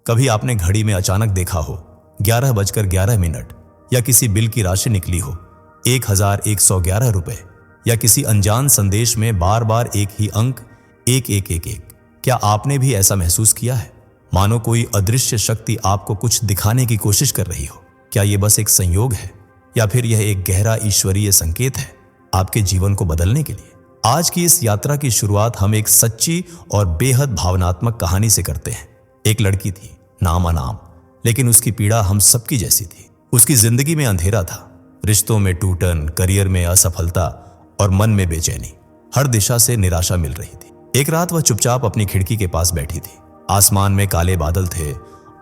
कभी आपने घड़ी में अचानक देखा हो 11:11 या किसी बिल की राशि निकली हो 1111 रुपए या किसी अनजान संदेश में बार बार एक ही अंक 1111। क्या आपने भी ऐसा महसूस किया है, मानो कोई अदृश्य शक्ति आपको कुछ दिखाने की कोशिश कर रही हो? क्या ये बस एक संयोग है या फिर यह एक गहरा ईश्वरीय संकेत है आपके जीवन को बदलने के लिए? आज की इस यात्रा की शुरुआत हम एक सच्ची और बेहद भावनात्मक कहानी से करते हैं। एक लड़की थी, नाम अनाम, लेकिन उसकी पीड़ा हम सबकी जैसी थी। उसकी जिंदगी में अंधेरा था, रिश्तों में टूटन, करियर में असफलता और मन में बेचैनी। हर दिशा से निराशा मिल रही थी। एक रात वह चुपचाप अपनी खिड़की के पास बैठी थी। आसमान में काले बादल थे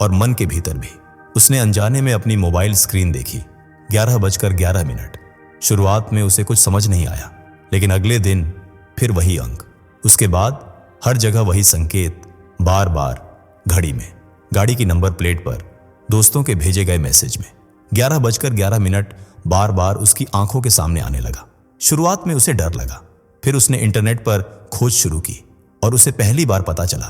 और मन के भीतर भी। उसने अनजाने में अपनी मोबाइल स्क्रीन देखी। 11:11। शुरुआत में उसे कुछ समझ नहीं आया, लेकिन अगले दिन फिर वही अंक, उसके बाद हर जगह वही संकेत, बार बार घड़ी में, गाड़ी की नंबर प्लेट पर, दोस्तों के भेजे गए मैसेज में। 11:11 बार बार उसकी आंखों के सामने आने लगा। शुरुआत में उसे डर लगा, फिर उसने इंटरनेट पर खोज शुरू की और उसे पहली बार पता चला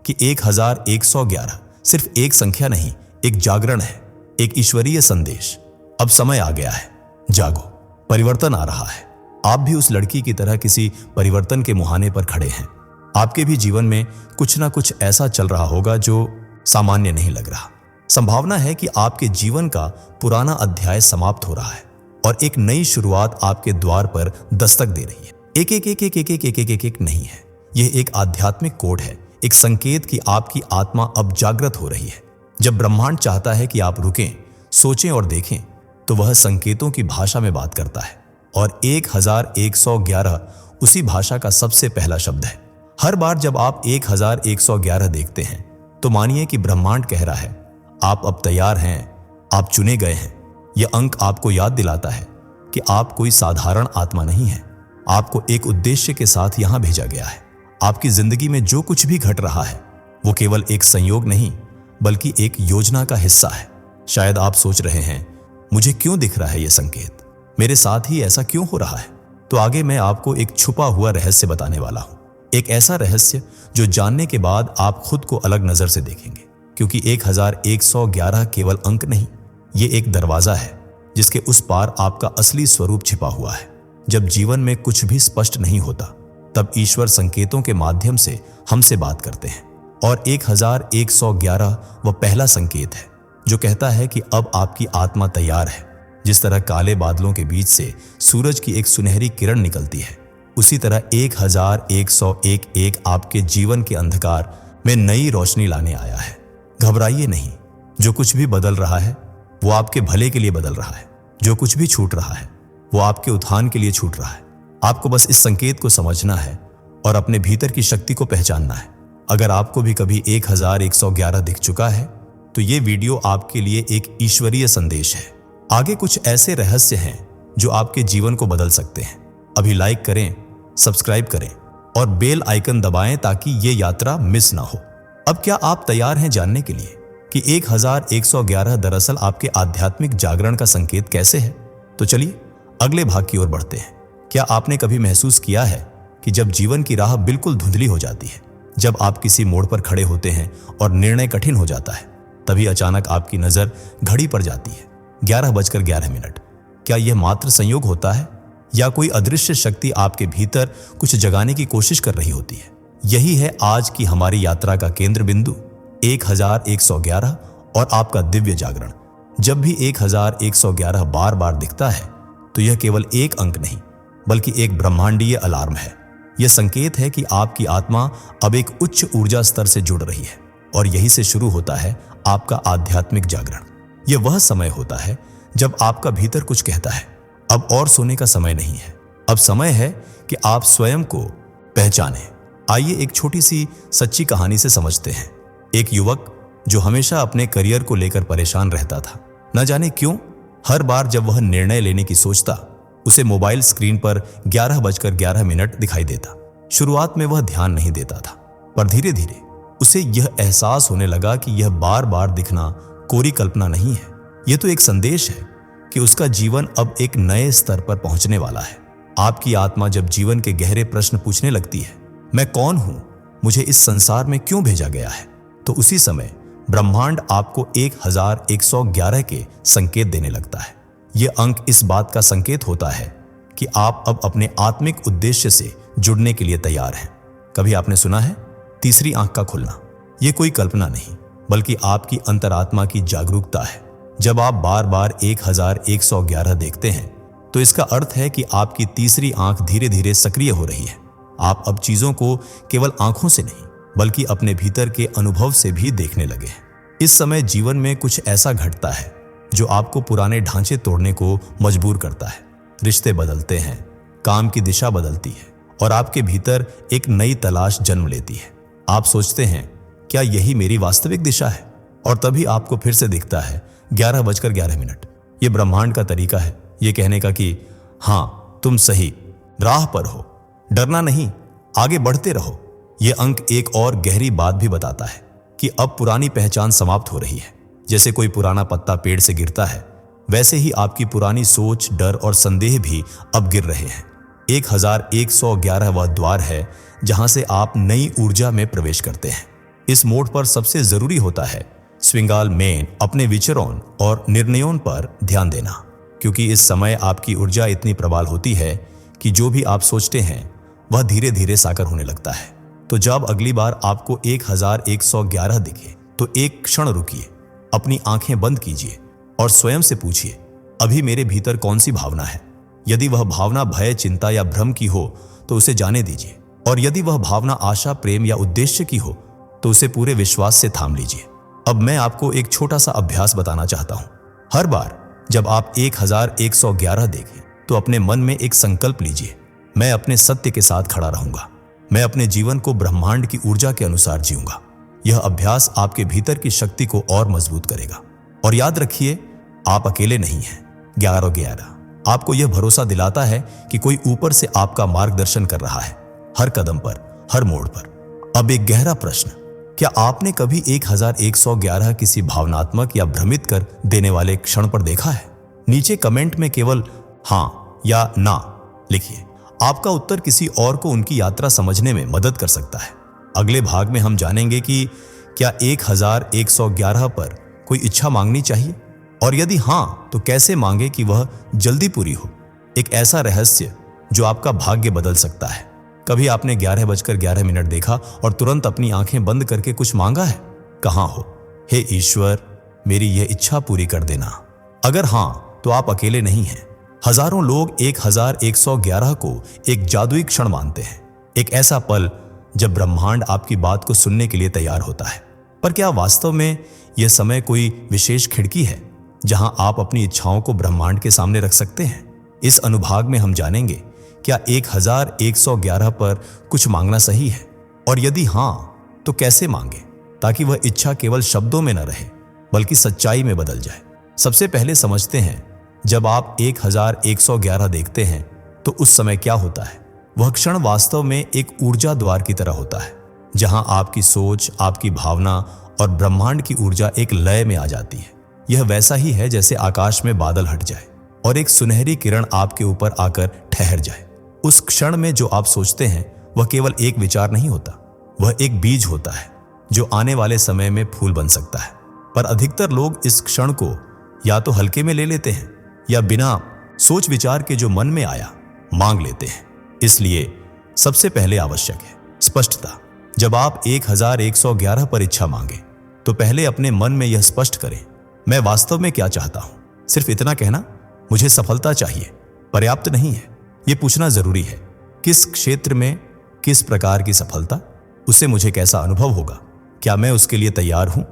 कि 1111 सिर्फ एक संख्या नहीं, एक जागरण है, एक ईश्वरीय संदेश। अब समय आ गया है, जागो, परिवर्तन आ रहा है। आप भी उस लड़की की तरह किसी परिवर्तन के मुहाने पर खड़े हैं। आपके भी जीवन में कुछ ना कुछ ऐसा चल रहा होगा जो सामान्य नहीं लग रहा। संभावना है कि आपके जीवन का पुराना अध्याय समाप्त हो रहा है और एक नई शुरुआत आपके द्वार पर दस्तक दे रही है। एक नहीं है, यह एक आध्यात्मिक कोड है, एक संकेत कि आपकी आत्मा अब जागृत हो रही है। जब ब्रह्मांड चाहता है कि आप रुकें, सोचें और देखें, तो वह संकेतों की भाषा में बात करता है और 1111 उसी भाषा का सबसे पहला शब्द है। हर बार जब आप 1111 देखते हैं तो मानिए कि ब्रह्मांड कह रहा है, आप अब तैयार हैं, आप चुने गए हैं। यह अंक आपको याद दिलाता है कि आप कोई साधारण आत्मा नहीं है। आपको एक उद्देश्य के साथ यहां भेजा गया है। आपकी जिंदगी में जो कुछ भी घट रहा है वो केवल एक संयोग नहीं, बल्कि एक योजना का हिस्सा है। शायद आप सोच रहे हैं, मुझे क्यों दिख रहा है यह संकेत, मेरे साथ ही ऐसा क्यों हो रहा है? तो आगे मैं आपको एक छुपा हुआ रहस्य बताने वाला हूं। एक ऐसा रहस्य जो जानने के बाद आप खुद को अलग नजर से देखेंगे, क्योंकि 1111 केवल अंक नहीं, ये एक दरवाजा है जिसके उस पार आपका असली स्वरूप छिपा हुआ है। जब जीवन में कुछ भी स्पष्ट नहीं होता, तब ईश्वर संकेतों के माध्यम से हमसे बात करते हैं और 1111 वह पहला संकेत है जो कहता है कि अब आपकी आत्मा तैयार है। जिस तरह काले बादलों के बीच से सूरज की एक सुनहरी किरण निकलती है, उसी तरह 1111 आपके जीवन के अंधकार में नई रोशनी लाने आया है। घबराइए नहीं, जो कुछ भी बदल रहा है वो आपके भले के लिए बदल रहा है। जो कुछ भी छूट रहा है वो आपके उत्थान के लिए छूट रहा है। आपको बस इस संकेत को समझना है और अपने भीतर की शक्ति को पहचानना है। अगर आपको भी कभी 1111 दिख चुका है तो ये वीडियो आपके लिए एक ईश्वरीय संदेश है। आगे कुछ ऐसे रहस्य हैं जो आपके जीवन को बदल सकते हैं। अभी लाइक करें, सब्सक्राइब करें और बेल आइकन दबाएं ताकि ये यात्रा मिस ना हो। अब क्या आप तैयार हैं जानने के लिए कि 1111 दरअसल आपके आध्यात्मिक जागरण का संकेत कैसे है? तो चलिए अगले भाग की ओर बढ़ते हैं। क्या आपने कभी महसूस किया है कि जब जीवन की राह बिल्कुल धुंधली हो जाती है, जब आप किसी मोड़ पर खड़े होते हैं और निर्णय कठिन हो जाता है, तभी अचानक आपकी नजर घड़ी पर जाती है 11:11। क्या यह मात्र संयोग होता है या कोई अदृश्य शक्ति आपके भीतर कुछ जगाने की कोशिश कर रही होती है? यही है आज की हमारी यात्रा का केंद्र बिंदु, 1111 और आपका दिव्य जागरण। जब भी 1111 बार बार दिखता है तो यह केवल एक अंक नहीं, बल्कि एक ब्रह्मांडीय अलार्म है। यह संकेत है कि आपकी आत्मा अब एक उच्च ऊर्जा स्तर से जुड़ रही है और यही से शुरू होता है आपका आध्यात्मिक जागरण। यह वह समय होता है जब आपका भीतर कुछ कहता है, अब और सोने का समय नहीं है, अब समय है कि आप स्वयं को पहचानें। आइए एक छोटी सी सच्ची कहानी से समझते हैं। एक युवक जो हमेशा अपने करियर को लेकर परेशान रहता था। न जाने क्यों हर बार जब वह निर्णय लेने की सोचता, उसे मोबाइल स्क्रीन पर 11:11 दिखाई देता। शुरुआत में वह ध्यान नहीं देता था, पर धीरे धीरे उसे यह एहसास होने लगा कि यह बार बार दिखना कोरी कल्पना नहीं है। यह तो एक संदेश है कि उसका जीवन अब एक नए स्तर पर पहुंचने वाला है। आपकी आत्मा जब जीवन के गहरे प्रश्न पूछने लगती है, मैं कौन हूं, मुझे इस संसार में क्यों भेजा गया है, तो उसी समय ब्रह्मांड आपको 1111 के संकेत देने लगता है। यह अंक इस बात का संकेत होता है कि आप अब अपने आत्मिक उद्देश्य से जुड़ने के लिए तैयार हैं। कभी आपने सुना है तीसरी आंख का खुलना? यह कोई कल्पना नहीं, बल्कि आपकी अंतरात्मा की जागरूकता है। जब आप बार बार 1111 देखते हैं तो इसका अर्थ है कि आपकी तीसरी आंख धीरे धीरे सक्रिय हो रही है। आप अब चीजों को केवल आंखों से नहीं, बल्कि अपने भीतर के अनुभव से भी देखने लगे हैं। इस समय जीवन में कुछ ऐसा घटता है जो आपको पुराने ढांचे तोड़ने को मजबूर करता है। रिश्ते बदलते हैं, काम की दिशा बदलती है और आपके भीतर एक नई तलाश जन्म लेती है। आप सोचते हैं, क्या यही मेरी वास्तविक दिशा है? और तभी आपको फिर से दिखता है 11:11। यह ब्रह्मांड का तरीका है यह कहने का कि हाँ, तुम सही राह पर हो, डरना नहीं, आगे बढ़ते रहो। यह अंक एक और गहरी बात भी बताता है कि अब पुरानी पहचान समाप्त हो रही है। जैसे कोई पुराना पत्ता पेड़ से गिरता है, वैसे ही आपकी पुरानी सोच, डर और संदेह भी अब गिर रहे हैं। 1111वां द्वार है जहां से आप नई ऊर्जा में प्रवेश करते हैं। इस मोड़ पर सबसे जरूरी होता है स्विंगाल मेन अपने विचरों और निर्णयों पर ध्यान देना, क्योंकि इस समय आपकी ऊर्जा इतनी प्रबल होती है कि जो भी आप सोचते हैं वह धीरे धीरे साकार होने लगता है। तो जब अगली बार आपको 1111 दिखे तो एक क्षण रुकिए, अपनी आंखें बंद कीजिए और स्वयं से पूछिए, अभी मेरे भीतर कौन सी भावना है? यदि वह भावना भय, चिंता या भ्रम की हो तो उसे जाने दीजिए, और यदि वह भावना आशा, प्रेम या उद्देश्य की हो तो उसे पूरे विश्वास से थाम लीजिए। अब मैं आपको एक छोटा सा अभ्यास बताना चाहता हूं। हर बार जब आप 1111 देखें तो अपने मन में एक संकल्प लीजिए, मैं अपने सत्य के साथ खड़ा रहूंगा, मैं अपने जीवन को ब्रह्मांड की ऊर्जा के अनुसार जीऊंगा। यह अभ्यास आपके भीतर की शक्ति को और मजबूत करेगा। और याद रखिए, आप अकेले नहीं हैं। 1111 आपको यह भरोसा दिलाता है कि कोई ऊपर से आपका मार्गदर्शन कर रहा है, हर कदम पर, हर मोड़ पर। अब एक गहरा प्रश्न, क्या आपने कभी 1111 किसी भावनात्मक या भ्रमित कर देने वाले क्षण पर देखा है? नीचे कमेंट में केवल हाँ या ना लिखिए। आपका उत्तर किसी और को उनकी यात्रा समझने में मदद कर सकता है। अगले भाग में हम जानेंगे कि क्या 1111 पर कोई इच्छा मांगनी चाहिए, और यदि हाँ तो कैसे मांगे कि वह जल्दी पूरी हो। एक ऐसा रहस्य जो आपका भाग्य बदल सकता है। कभी आपने 11:11 देखा और तुरंत अपनी आंखें बंद करके कुछ मांगा है? कहाँ हो? हे ईश्वर, मेरी यह इच्छा पूरी कर देना। अगर हाँ तो आप अकेले नहीं हैं। हजारों लोग 1111 को एक जादुई क्षण मानते हैं, एक ऐसा पल जब ब्रह्मांड आपकी बात को सुनने के लिए तैयार होता है। पर क्या वास्तव में यह समय कोई विशेष खिड़की है जहां आप अपनी इच्छाओं को ब्रह्मांड के सामने रख सकते हैं? इस अनुभाग में हम जानेंगे, क्या 1111 पर कुछ मांगना सही है, और यदि हां तो कैसे मांगे ताकि वह इच्छा केवल शब्दों में न रहे बल्कि सच्चाई में बदल जाए। सबसे पहले समझते हैं, जब आप 1111 देखते हैं तो उस समय क्या होता है। वह क्षण वास्तव में एक ऊर्जा द्वार की तरह होता है, जहां आपकी सोच, आपकी भावना और ब्रह्मांड की ऊर्जा एक लय में आ जाती है। यह वैसा ही है जैसे आकाश में बादल हट जाए और एक सुनहरी किरण आपके ऊपर आकर ठहर जाए। उस क्षण में जो आप सोचते हैं वह केवल एक विचार नहीं होता, वह एक बीज होता है जो आने वाले समय में फूल बन सकता है। पर अधिकतर लोग इस क्षण को या तो हल्के में ले लेते हैं या बिना सोच विचार के जो मन में आया मांग लेते हैं। इसलिए सबसे पहले आवश्यक है स्पष्टता। जब आप 1111 पर इच्छा मांगे तो पहले अपने मन में यह स्पष्ट करें, मैं वास्तव में क्या चाहता हूं। सिर्फ इतना कहना, मुझे सफलता चाहिए, पर्याप्त नहीं है। यह पूछना जरूरी है, किस क्षेत्र में, किस प्रकार की सफलता, उससे मुझे कैसा अनुभव होगा, क्या मैं उसके लिए तैयार हूं।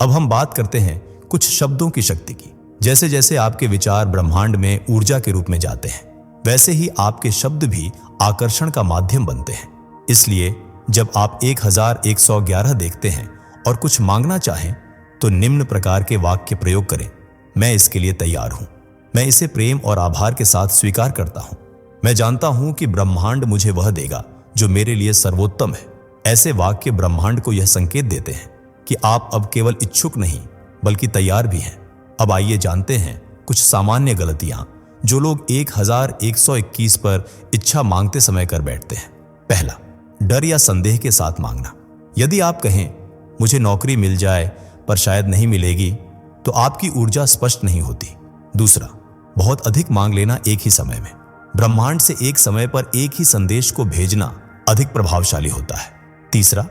अब हम बात करते हैं कुछ शब्दों की शक्ति की। जैसे जैसे आपके विचार ब्रह्मांड में ऊर्जा के रूप में जाते हैं, वैसे ही आपके शब्द भी आकर्षण का माध्यम बनते हैं। इसलिए जब आप 1111 देखते हैं और कुछ मांगना चाहें तो निम्न प्रकार के वाक्य प्रयोग करें, मैं इसके लिए तैयार हूं, मैं इसे प्रेम और आभार के साथ स्वीकार करता हूं, मैं जानता हूं कि ब्रह्मांड मुझे वह देगा जो मेरे लिए सर्वोत्तम है। ऐसे वाक्य ब्रह्मांड को यह संकेत देते हैं कि आप अब केवल इच्छुक नहीं बल्कि तैयार भी हैं। अब आइए जानते हैं कुछ सामान्य गलतियां जो लोग 1121 पर इच्छा मांगते समय कर बैठते हैं। पहला, डर या संदेह के साथ मांगना। यदि आप कहें मुझे नौकरी मिल जाए पर शायद नहीं मिलेगी तो आपकी ऊर्जा स्पष्ट नहीं होती। दूसरा, बहुत अधिक मांग लेना एक ही समय में। ब्रह्मांड से एक समय पर एक ही संदेश को भेजना अधिक प्रभावशाली होता है। तीसरा,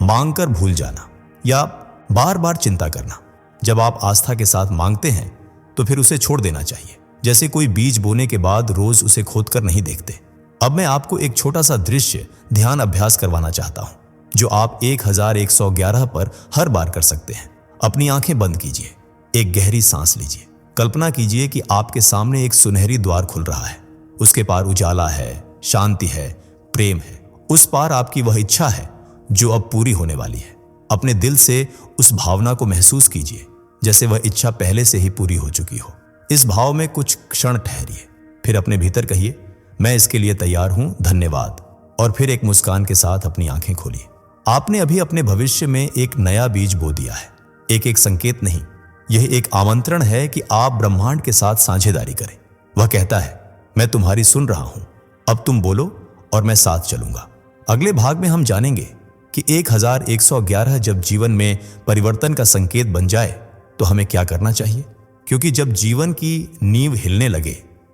मांग कर भूल जाना या बार बार चिंता करना। जब आप आस्था के साथ मांगते हैं तो फिर उसे छोड़ देना चाहिए, जैसे कोई बीज बोने के बाद रोज उसे खोदकर नहीं देखते। अब मैं आपको एक छोटा सा दृश्य ध्यान अभ्यास करवाना चाहता हूं, जो आप 1111 पर हर बार कर सकते हैं। अपनी आंखें बंद कीजिए, एक गहरी सांस लीजिए। कल्पना कीजिए कि आपके सामने एक सुनहरी द्वार खुल रहा है। उसके पार उजाला है, शांति है, प्रेम है। उस पार आपकी वह इच्छा है जो अब पूरी होने वाली है। अपने दिल से उस भावना को महसूस कीजिए, जैसे वह इच्छा पहले से ही पूरी हो चुकी हो। इस भाव में कुछ क्षण ठहरिए, फिर अपने भीतर कहिए, मैं इसके लिए तैयार हूं, धन्यवाद। और फिर एक मुस्कान के साथ अपनी आंखें खोलिए। आपने अभी अपने भविष्य में एक नया बीज बो दिया है। एक संकेत नहीं, यह एक आमंत्रण है कि आप ब्रह्मांड के साथ साझेदारी करें। वह कहता है, मैं तुम्हारी सुन रहा हूं, अब तुम बोलो और मैं साथ चलूंगा। अगले भाग में हम जानेंगे कि 1111 जब जीवन में परिवर्तन का संकेत बन जाए तो हमें क्या करना चाहिए। क्योंकि जब जीवन की नींव हिलने लगे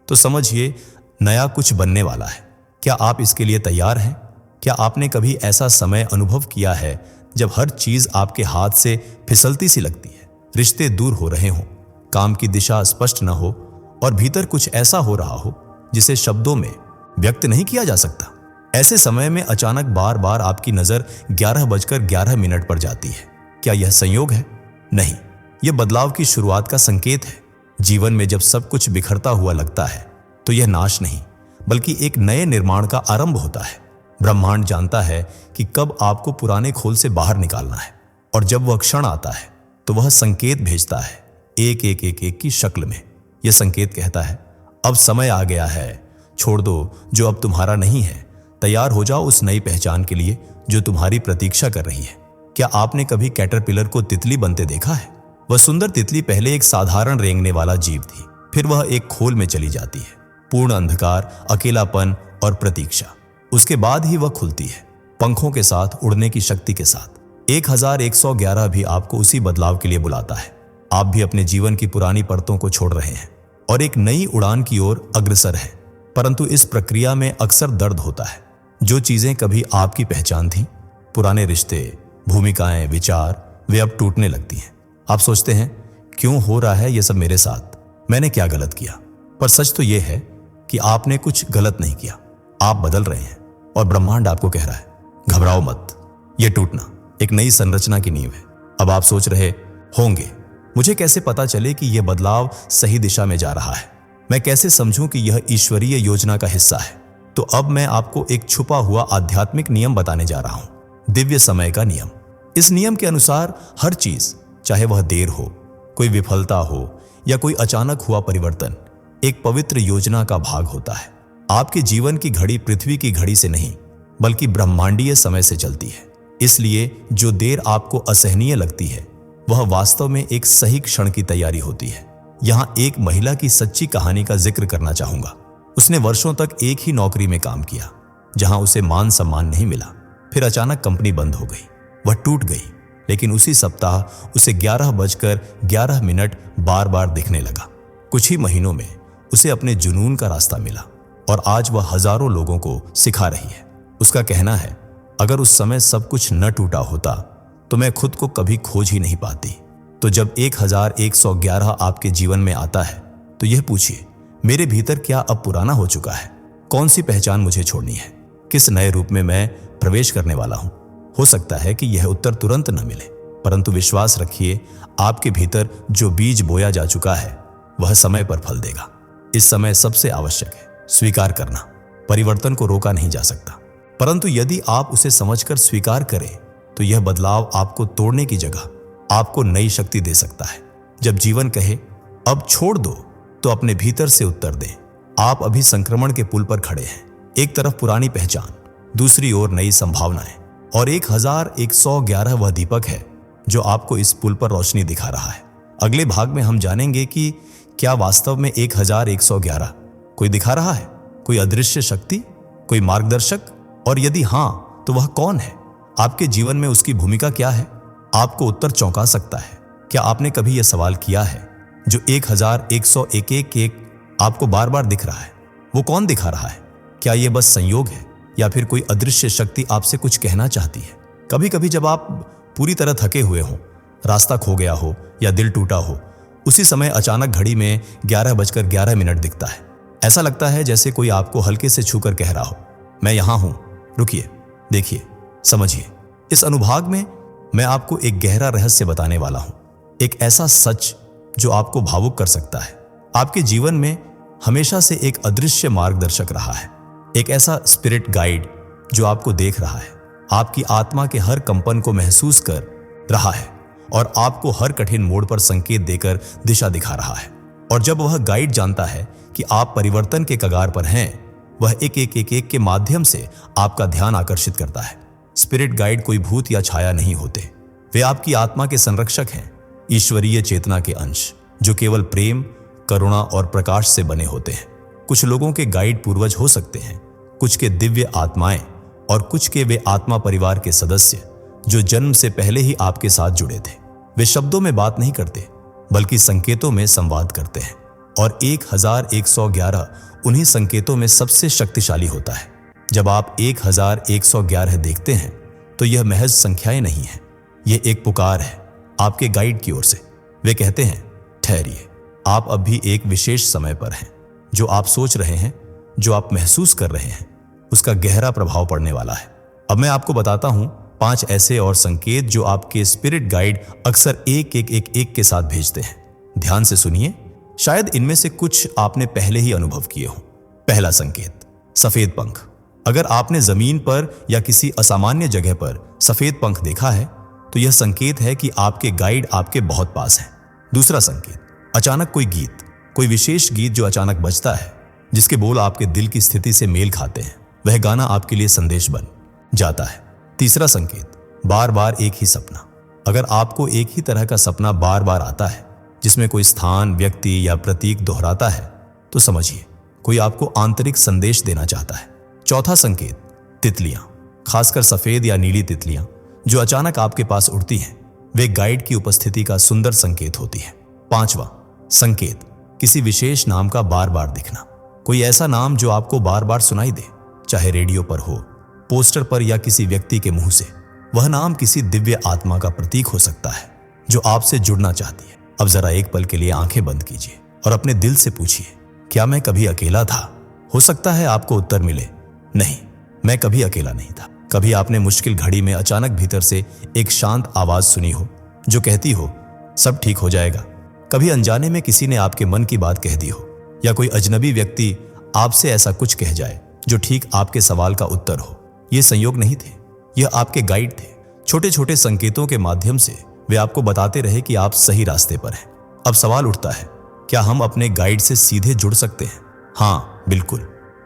तो समझिए नया कुछ बनने वाला है। क्या आप इसके लिए तैयार हैं? क्या आपने कभी ऐसा समय अनुभव किया है जब हर चीज आपके हाथ से फिसलती सी लगती है, रिश्ते दूर हो रहे हों, काम की दिशा स्पष्ट न हो और भीतर कुछ ऐसा हो रहा हो जिसे शब्दों में व्यक्त नहीं किया जा सकता? ऐसे समय में अचानक बार बार आपकी नजर 11:11 पर जाती है। क्या यह संयोग है? नहीं, यह बदलाव की शुरुआत का संकेत है। जीवन में जब सब कुछ बिखरता हुआ लगता है तो यह नाश नहीं, बल्कि एक नए निर्माण का आरंभ होता है। ब्रह्मांड जानता है कि कब आपको पुराने खोल से बाहर निकालना है, और जब वह क्षण आता है तो वह संकेत भेजता है, एक की शक्ल में। यह संकेत कहता है, अब समय आ गया है, छोड़ दो जो अब तुम्हारा नहीं है, तैयार हो जाओ उस नई पहचान के लिए जो तुम्हारी प्रतीक्षा कर रही है। क्या आपने कभी कैटरपिलर को तितली बनते देखा है? वह सुंदर तितली पहले एक साधारण रेंगने वाला जीव थी, फिर वह एक खोल में चली जाती है, पूर्ण अंधकार, अकेलापन और प्रतीक्षा। उसके बाद ही वह खुलती है, पंखों के साथ, उड़ने की शक्ति के साथ। 1111 भी आपको उसी बदलाव के लिए बुलाता है। आप भी अपने जीवन की पुरानी परतों को छोड़ रहे हैं और एक नई उड़ान की ओर अग्रसर हैं। परंतु इस प्रक्रिया में अक्सर दर्द होता है। जो चीजें कभी आपकी पहचान थीं, पुराने रिश्ते, भूमिकाएं, विचार, वे अब टूटने लगती हैं। आप सोचते हैं, क्यों हो रहा है यह सब मेरे साथ? मैंने क्या गलत किया? पर सच तो यह है कि आपने कुछ गलत नहीं किया। आप बदल रहे हैं और ब्रह्मांड आपको कह रहा है, घबराओ मत, यह टूटना एक नई संरचना की नींव है। अब आप सोच रहे होंगे, मुझे कैसे पता चले कि यह बदलाव सही दिशा में जा रहा है? मैं कैसे समझूं कि यह ईश्वरीय योजना का हिस्सा है? तो अब मैं आपको एक छुपा हुआ आध्यात्मिक नियम बताने जा रहा हूं, दिव्य समय का नियम। इस नियम के अनुसार हर चीज, चाहे वह देर हो, कोई विफलता हो या कोई अचानक हुआ परिवर्तन, एक पवित्र योजना का भाग होता है। आपके जीवन की घड़ी पृथ्वी की घड़ी से नहीं, बल्कि ब्रह्मांडीय समय से चलती है। इसलिए जो देर आपको असहनीय लगती है, वह वास्तव में एक सही क्षण की तैयारी होती है। यहां एक महिला की सच्ची कहानी का जिक्र करना चाहूंगा। उसने वर्षों तक एक ही नौकरी में काम किया, जहां उसे मान सम्मान नहीं मिला। फिर अचानक कंपनी बंद हो गई, वह टूट गई। लेकिन उसी सप्ताह उसे 11:11 बार बार दिखने लगा। कुछ ही महीनों में उसे अपने जुनून का रास्ता मिला और आज वह हजारों लोगों को सिखा रही है। उसका कहना है, अगर उस समय सब कुछ न टूटा होता तो मैं खुद को कभी खोज ही नहीं पाती। तो जब 1111 आपके जीवन में आता है तो यह पूछिए, मेरे भीतर क्या अब पुराना हो चुका है? कौन सी पहचान मुझे छोड़नी है? किस नए रूप में मैं प्रवेश करने वाला हूं? हो सकता है कि यह उत्तर तुरंत न मिले, परंतु विश्वास रखिए, आपके भीतर जो बीज बोया जा चुका है वह समय पर फल देगा। इस समय सबसे आवश्यक है स्वीकार करना। परिवर्तन को रोका नहीं जा सकता, परंतु यदि आप उसे समझकर स्वीकार करें तो यह बदलाव आपको तोड़ने की जगह आपको नई शक्ति दे सकता है। जब जीवन कहे अब छोड़ दो, तो अपने भीतर से उत्तर दें। आप अभी संक्रमण के पुल पर खड़े हैं। एक तरफ पुरानी पहचान, दूसरी ओर नई संभावनाएं, और 1111 वह दीपक है जो आपको इस पुल पर रोशनी दिखा रहा है। अगले भाग में हम जानेंगे कि क्या वास्तव में 1111 कोई दिखा रहा है, कोई अदृश्य शक्ति, कोई मार्गदर्शक, और यदि हां तो वह कौन है? आपके जीवन में उसकी भूमिका क्या है? आपको उत्तर चौंका सकता है, क्या आपने कभी यह सवाल किया है, जो 1111 आपको बार बार दिख रहा है, वो कौन दिखा रहा है? क्या यह बस संयोग है या फिर कोई अदृश्य शक्ति आपसे कुछ कहना चाहती है? कभी कभी जब आप पूरी तरह थके हुए हो, रास्ता खो गया हो या दिल टूटा हो, उसी समय अचानक घड़ी में 11:11 दिखता है। ऐसा लगता है जैसे कोई आपको हल्के से छूकर कह रहा हो, मैं यहां हूं, रुकिए, देखिए, समझिए। इस अनुभाग में मैं आपको एक गहरा रहस्य बताने वाला हूं, एक ऐसा सच जो आपको भावुक कर सकता है। आपके जीवन में हमेशा से एक अदृश्य मार्गदर्शक रहा है, एक ऐसा स्पिरिट गाइड जो आपको देख रहा है, आपकी आत्मा के हर कंपन को महसूस कर रहा है और आपको हर कठिन मोड़ पर संकेत देकर दिशा दिखा रहा है। और जब वह गाइड जानता है कि आप परिवर्तन के कगार पर हैं, वह एक के माध्यम से आपका ध्यान आकर्षित करता है। स्पिरिट गाइड कोई भूत या छाया नहीं होते, वे आपकी आत्मा के संरक्षक हैं, ईश्वरीय चेतना के अंश जो केवल प्रेम, करुणा और प्रकाश से बने होते हैं। कुछ लोगों के गाइड पूर्वज हो सकते हैं, कुछ के दिव्य आत्माएं और कुछ के वे आत्मा परिवार के सदस्य जो जन्म से पहले ही आपके साथ जुड़े थे। वे शब्दों में बात नहीं करते बल्कि संकेतों में संवाद करते हैं, और 1111 उन्हीं संकेतों में सबसे शक्तिशाली होता है। जब आप 1111 देखते हैं तो यह महज संख्याएं नहीं है, यह एक पुकार है आपके गाइड की ओर से। वे कहते हैं, ठहरिए, आप अब भी एक विशेष समय पर हैं। जो आप सोच रहे हैं, जो आप महसूस कर रहे हैं, उसका गहरा प्रभाव पड़ने वाला है। अब मैं आपको बताता हूं 5 ऐसे और संकेत जो आपके स्पिरिट गाइड अक्सर एक के साथ भेजते हैं। ध्यान से सुनिए, शायद इनमें से कुछ आपने पहले ही अनुभव किए हों। पहला संकेत, सफेद पंख। अगर आपने जमीन पर या किसी असामान्य जगह पर सफेद पंख देखा है तो यह संकेत है कि आपके गाइड आपके बहुत पास हैं। दूसरा संकेत, अचानक कोई गीत, कोई विशेष गीत जो अचानक बजता है, जिसके बोल आपके दिल की स्थिति से मेल खाते हैं। वह गाना आपके लिए संदेश बन जाता है। तीसरा संकेत, बार बार एक ही सपना। अगर आपको एक ही तरह का सपना बार बार आता है जिसमें कोई स्थान, व्यक्ति या प्रतीक दोहराता है, तो समझिए कोई आपको आंतरिक संदेश देना चाहता है। चौथा संकेत, तितलियां, खासकर सफेद या नीली तितलियां जो अचानक आपके पास उड़ती हैं, वे गाइड की उपस्थिति का सुंदर संकेत होती है। पांचवा संकेत, किसी विशेष नाम का बार बार दिखना। कोई ऐसा नाम जो आपको बार बार सुनाई दे, चाहे रेडियो पर हो, पोस्टर पर या किसी व्यक्ति के मुंह से। वह नाम किसी दिव्य आत्मा का प्रतीक हो सकता है जो आपसे जुड़ना चाहती है। अब जरा एक पल के लिए आंखें बंद कीजिए और अपने दिल से पूछिए, क्या मैं कभी अकेला था? हो सकता है आपको उत्तर मिले, नहीं, मैं कभी अकेला नहीं था। कभी आपने मुश्किल घड़ी में अचानक भीतर से एक शांत आवाज सुनी हो जो कहती हो, सब ठीक हो जाएगा। कभी अनजाने में किसी ने आपके मन की बात कह दी हो, या कोई अजनबी व्यक्ति आपसे ऐसा कुछ कह जाए जो ठीक आपके सवाल का उत्तर हो। ये संयोग नहीं थे, यह आपके गाइड थे। छोटे छोटे संकेतों के माध्यम से वे आपको बताते रहे कि आप सही रास्ते पर हैं। अब सवाल उठता है, क्या हम अपने गाइड से सीधे जुड़ सकते हैं? हाँ, बिल्कुल,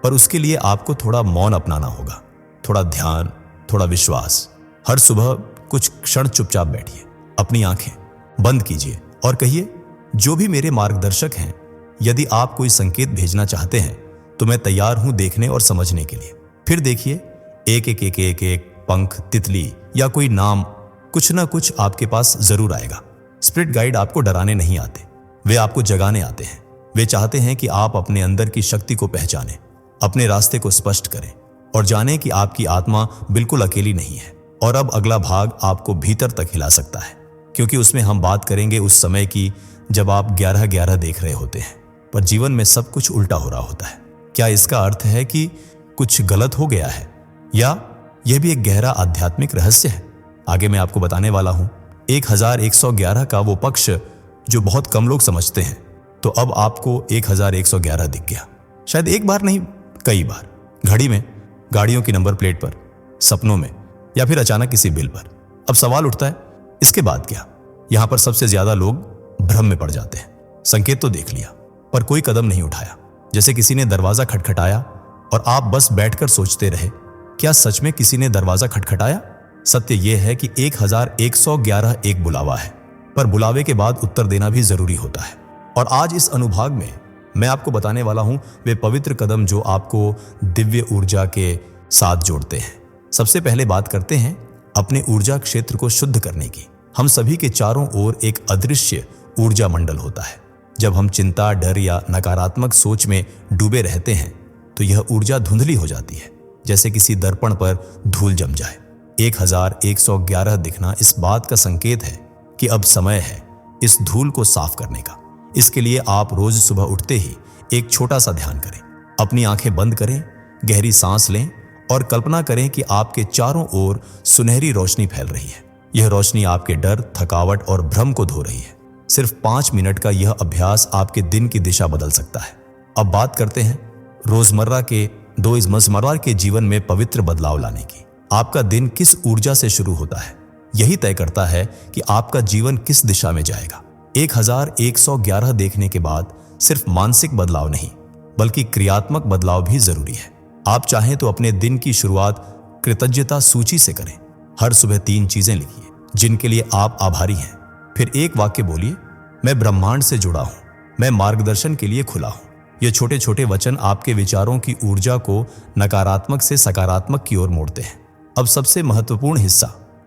पर उसके लिए आपको थोड़ा मौन अपनाना होगा, थोड़ा ध्यान, थोड़ा विश्वास। हर सुबह कुछ क्षण चुपचाप बैठिए, अपनी आंखें बंद कीजिए और कहिए, जो भी मेरे मार्गदर्शक हैं, यदि आप कोई संकेत भेजना चाहते हैं तो मैं तैयार हूं देखने और समझने के लिए। फिर देखिए, एक पंख, तितली या कोई नाम, कुछ ना कुछ आपके पास जरूर आएगा। स्पिरिट गाइड आपको डराने नहीं आते, वे आपको जगाने आते हैं। वे चाहते हैं कि आप अपने अंदर की शक्ति को पहचानें, अपने रास्ते को स्पष्ट करें और जानें कि आपकी आत्मा बिल्कुल अकेली नहीं है। और अब अगला भाग आपको भीतर तक हिला सकता है, क्योंकि उसमें हम बात करेंगे उस समय की जब आप 11-11 देख रहे होते हैं, पर जीवन में सब कुछ उल्टा हो रहा होता है। क्या इसका अर्थ है कि कुछ गलत हो गया है, या यह भी एक गहरा आध्यात्मिक रहस्य है? आगे मैं आपको बताने वाला हूं 1111 का वो पक्ष जो बहुत कम लोग समझते हैं। तो अब आपको 1111 दिख गया, शायद एक बार नहीं, कई बार, घड़ी में, गाड़ियों की नंबर प्लेट पर, सपनों में, या फिर अचानक किसी बिल पर। अब सवाल उठता है, इसके बाद क्या? यहां पर सबसे ज्यादा लोग भ्रम में पड़ जाते हैं। संकेत तो देख लिया पर कोई कदम नहीं उठाया, जैसे किसी ने दरवाजा खटखटाया और आप बस बैठकर सोचते रहे, क्या सच में किसी ने दरवाजा खटखटाया? सत्य यह है कि 1111 एक बुलावा है, पर बुलावे के बाद उत्तर देना भी जरूरी होता है। और आज इस अनुभाग में मैं आपको बताने वाला हूं वे पवित्र कदम जो आपको दिव्य ऊर्जा के साथ जोड़ते हैं। सबसे पहले बात करते हैं अपने ऊर्जा क्षेत्र को शुद्ध करने की। हम सभी के चारों ओर एक अदृश्य ऊर्जा मंडल होता है। जब हम चिंता, डर या नकारात्मक सोच में डूबे रहते हैं तो यह ऊर्जा धुंधली हो जाती है, जैसे किसी दर्पण पर धूल जम जाए। 1111 दिखना इस बात का संकेत है कि अब समय है इस धूल को साफ करने का। इसके लिए आप रोज सुबह उठते ही एक छोटा सा ध्यान करें। अपनी आंखें बंद करें, गहरी सांस लें और कल्पना करें कि आपके चारों ओर सुनहरी रोशनी फैल रही है। यह रोशनी आपके डर, थकावट और भ्रम को धो रही है। सिर्फ 5 मिनट का यह अभ्यास आपके दिन की दिशा बदल सकता है। अब बात करते हैं रोजमर्रा के जीवन में पवित्र बदलाव लाने की। आपका दिन किस ऊर्जा से शुरू होता है, यही तय करता है कि आपका जीवन किस दिशा में जाएगा। 1111 देखने के बाद सिर्फ मानसिक बदलाव नहीं, बल्कि क्रियात्मक बदलाव भी जरूरी है। आप चाहें तो अपने दिन की शुरुआत कृतज्ञता सूची से करें। हर सुबह 3 चीजें लिखिए जिनके लिए आप आभारी हैं। फिर एक वाक्य बोलिए, मैं ब्रह्मांड से जुड़ा हूं, मैं मार्गदर्शन के लिए खुला हूं। ये छोटे छोटे वचन आपके विचारों की ऊर्जा को नकारात्मक से सकारात्मक की ओर मोड़ते हैं। अब सबसे महत्वपूर्ण हिस्सा,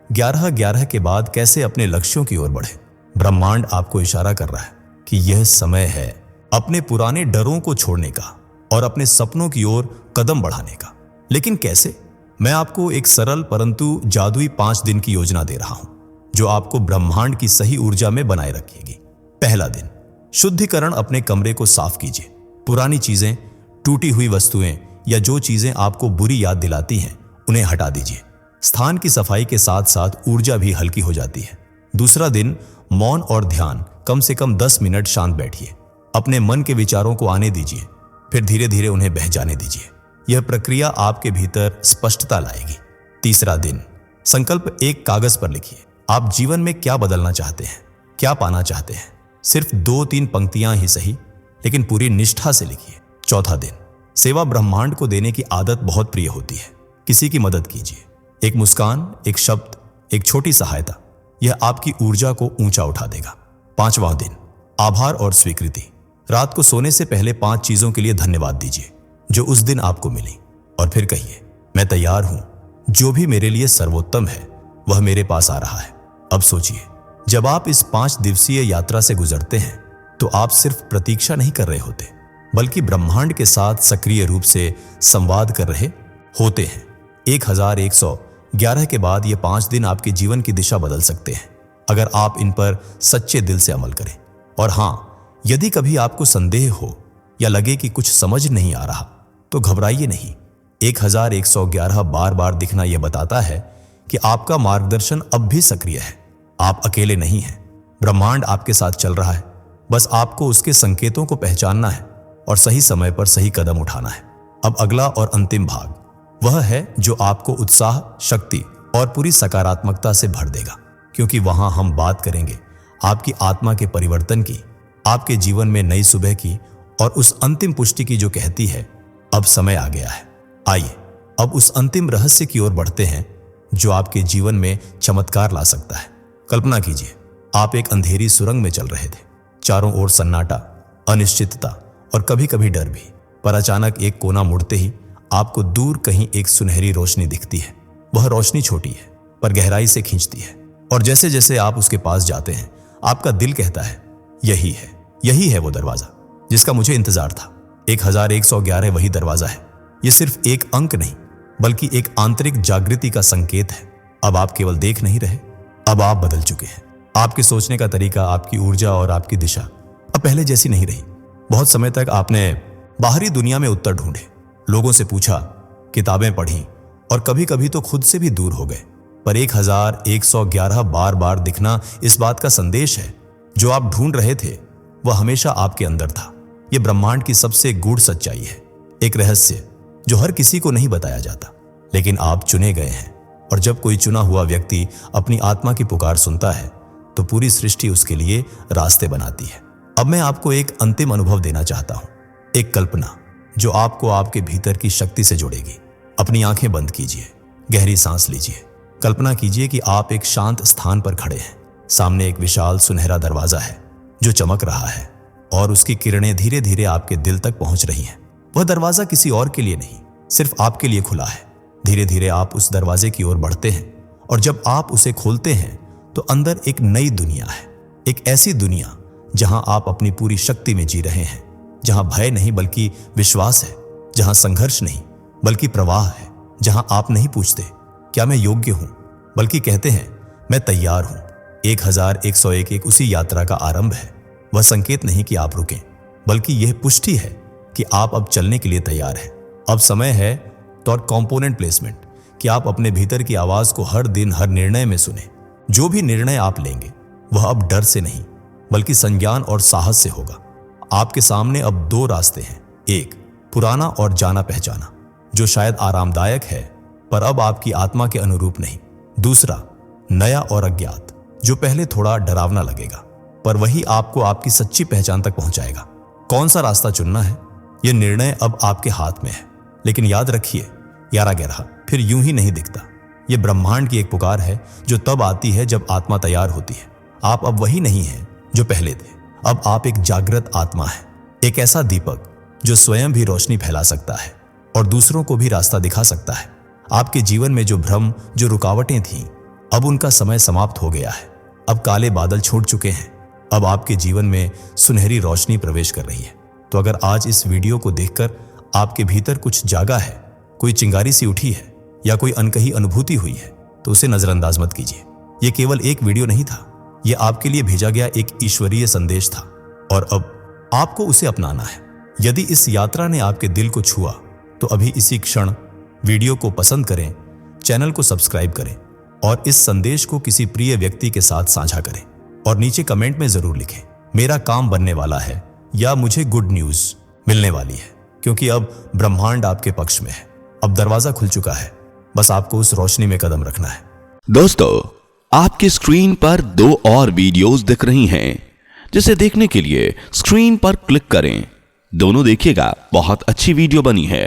11-11 के बाद कैसे अपने लक्ष्यों की ओर बढ़े। ब्रह्मांड आपको इशारा कर रहा है कि यह समय है अपने पुराने डरों को छोड़ने का और अपने सपनों की ओर कदम बढ़ाने का। लेकिन कैसे? मैं आपको एक सरल परंतु जादुई 5 दिन की योजना दे रहा हूं जो आपको ब्रह्मांड की सही ऊर्जा में बनाए रखेगी। पहला दिन, शुद्धिकरण। अपने कमरे को साफ कीजिए। पुरानी चीजें, टूटी हुई वस्तुएं या जो चीजें आपको बुरी याद दिलाती हैं उन्हें हटा दीजिए। स्थान की सफाई के साथ साथ ऊर्जा भी हल्की हो जाती है। दूसरा दिन, मौन और ध्यान। कम से कम 10 मिनट शांत बैठिए। अपने मन के विचारों को आने दीजिए, फिर धीरे धीरे उन्हें बह जाने दीजिए। यह प्रक्रिया आपके भीतर स्पष्टता लाएगी। तीसरा दिन, संकल्प एक कागज पर लिखिए। आप जीवन में क्या बदलना चाहते हैं, क्या पाना चाहते हैं। सिर्फ 2-3 पंक्तियां ही सही, लेकिन पूरी निष्ठा से लिखिए। चौथा दिन, सेवा। ब्रह्मांड को देने की आदत बहुत प्रिय होती है। किसी की मदद कीजिए। एक मुस्कान, एक शब्द, एक छोटी सहायता, यह आपकी ऊर्जा को ऊंचा उठा देगा। 5वां दिन, आभार और स्वीकृति। रात को सोने से पहले 5 चीजों के लिए धन्यवाद दीजिए जो उस दिन आपको मिली, और फिर कहिए, मैं तैयार हूं, जो भी मेरे लिए सर्वोत्तम है वह मेरे पास आ रहा है। अब सोचिए, जब आप इस 5 दिवसीय यात्रा से गुजरते हैं तो आप सिर्फ प्रतीक्षा नहीं कर रहे होते, बल्कि ब्रह्मांड के साथ सक्रिय रूप से संवाद कर रहे होते हैं। 1111 के बाद ये 5 दिन आपके जीवन की दिशा बदल सकते हैं अगर आप इन पर सच्चे दिल से अमल करें। और हां, यदि कभी आपको संदेह हो या लगे कि कुछ समझ नहीं आ रहा तो घबराइए नहीं। 1111 बार बार दिखना यह बताता है कि आपका मार्गदर्शन अब भी सक्रिय है। आप अकेले नहीं हैं, ब्रह्मांड आपके साथ चल रहा है। बस आपको उसके संकेतों को पहचानना है और सही समय पर सही कदम उठाना है। अब अगला और अंतिम भाग वह है जो आपको उत्साह, शक्ति और पूरी सकारात्मकता से भर देगा, क्योंकि वहां हम बात करेंगे आपकी आत्मा के परिवर्तन की, आपके जीवन में नई सुबह की और उस अंतिम पुष्टि की जो कहती है अब समय आ गया है। आइए अब उस अंतिम रहस्य की ओर बढ़ते हैं जो आपके जीवन में चमत्कार ला सकता है। कल्पना कीजिए, आप एक अंधेरी सुरंग में चल रहे थे। चारों ओर सन्नाटा, अनिश्चितता और कभी कभी डर भी। पर अचानक एक कोना मुड़ते ही आपको दूर कहीं एक सुनहरी रोशनी दिखती है। वह रोशनी छोटी है पर गहराई से खींचती है, और जैसे जैसे आप उसके पास जाते हैं आपका दिल कहता है, यही है वो दरवाजा जिसका मुझे इंतजार था। 1111 वही दरवाजा है। यह सिर्फ एक अंक नहीं, बल्कि एक आंतरिक जागृति का संकेत है। अब आप केवल देख नहीं रहे, अब आप बदल चुके हैं। आपके सोचने का तरीका, आपकी ऊर्जा और आपकी दिशा अब पहले जैसी नहीं रही। बहुत समय तक आपने बाहरी दुनिया में उत्तर ढूंढे, लोगों से पूछा, किताबें पढ़ी और कभी कभी तो खुद से भी दूर हो गए। पर 1111 बार बार दिखना इस बात का संदेश है, जो आप ढूंढ रहे थे वह हमेशा आपके अंदर था। यह ब्रह्मांड की सबसे गूढ़ सच्चाई है, एक रहस्य जो हर किसी को नहीं बताया जाता, लेकिन आप चुने गए हैं। और जब कोई चुना हुआ व्यक्ति अपनी आत्मा की पुकार सुनता है तो पूरी सृष्टि उसके लिए रास्ते बनाती है। अब मैं आपको एक अंतिम अनुभव देना चाहता हूं, एक कल्पना जो आपको आपके भीतर की शक्ति से जोड़ेगी। अपनी आंखें बंद कीजिए, गहरी सांस लीजिए। कल्पना कीजिए कि आप एक शांत स्थान पर खड़े हैं। सामने एक विशाल सुनहरा दरवाजा है जो चमक रहा है और उसकी किरणें धीरे धीरे आपके दिल तक पहुंच रही हैं। वह दरवाजा किसी और के लिए नहीं, सिर्फ आपके लिए खुला है। धीरे धीरे आप उस दरवाजे की ओर बढ़ते हैं और जब आप उसे खोलते हैं तो अंदर एक नई दुनिया है, एक ऐसी दुनिया जहां आप अपनी पूरी शक्ति में जी रहे हैं, जहां भय नहीं बल्कि विश्वास है, जहां संघर्ष नहीं बल्कि प्रवाह है, जहां आप नहीं पूछते क्या मैं योग्य हूं, बल्कि कहते हैं मैं तैयार हूं। 1101 एक उसी यात्रा का आरंभ है। वह संकेत नहीं कि आप रुकें, बल्कि यह पुष्टि है कि आप अब चलने के लिए तैयार हैं। अब समय है तो कंपोनेंट प्लेसमेंट, कि आप अपने भीतर की आवाज को हर दिन हर निर्णय में सुने। जो भी निर्णय आप लेंगे वह अब डर से नहीं बल्कि संज्ञान और साहस से होगा। आपके सामने अब दो रास्ते हैं, एक पुराना और जाना पहचाना जो शायद आरामदायक है पर अब आपकी आत्मा के अनुरूप नहीं। दूसरा नया और अज्ञात जो पहले थोड़ा डरावना लगेगा पर वही आपको आपकी सच्ची पहचान तक पहुंचाएगा। कौन सा रास्ता चुनना है यह निर्णय अब आपके हाथ में है। लेकिन याद रखिए 11-11 फिर यूं ही नहीं दिखता। यह ब्रह्मांड की एक पुकार है जो तब आती है जब आत्मा तैयार होती है। आप अब वही नहीं हैं जो पहले थे। अब आप एक जागृत आत्मा है, एक ऐसा दीपक जो स्वयं भी रोशनी फैला सकता है और दूसरों को भी रास्ता दिखा सकता है। आपके जीवन में जो भ्रम, जो रुकावटें थीं, अब उनका समय समाप्त हो गया है। अब काले बादल छूट चुके हैं। अब आपके जीवन में सुनहरी रोशनी प्रवेश कर रही है। तो अगर आज इस वीडियो को देखकर आपके भीतर कुछ जागा है, कोई चिंगारी सी उठी है या कोई अनकही अनुभूति हुई है, तो उसे नजरअंदाज मत कीजिए। यह केवल एक वीडियो नहीं था, यह आपके लिए भेजा गया एक ईश्वरीय संदेश था और अब आपको उसे अपनाना है। यदि इस यात्रा ने आपके दिल को छुआ तो अभी इसी क्षण वीडियो को पसंद करें, चैनल को सब्सक्राइब करें और इस संदेश को किसी प्रिय व्यक्ति के साथ साझा करें और नीचे कमेंट में जरूर लिखें मेरा काम बनने वाला है या मुझे गुड न्यूज मिलने वाली है, क्योंकि अब ब्रह्मांड आपके पक्ष में है। अब दरवाजा खुल चुका है, बस आपको उस रोशनी में कदम रखना है। दोस्तों, आपकी स्क्रीन पर 2 और वीडियोस दिख रही हैं, जिसे देखने के लिए स्क्रीन पर क्लिक करें। दोनों देखिएगा, बहुत अच्छी वीडियो बनी है।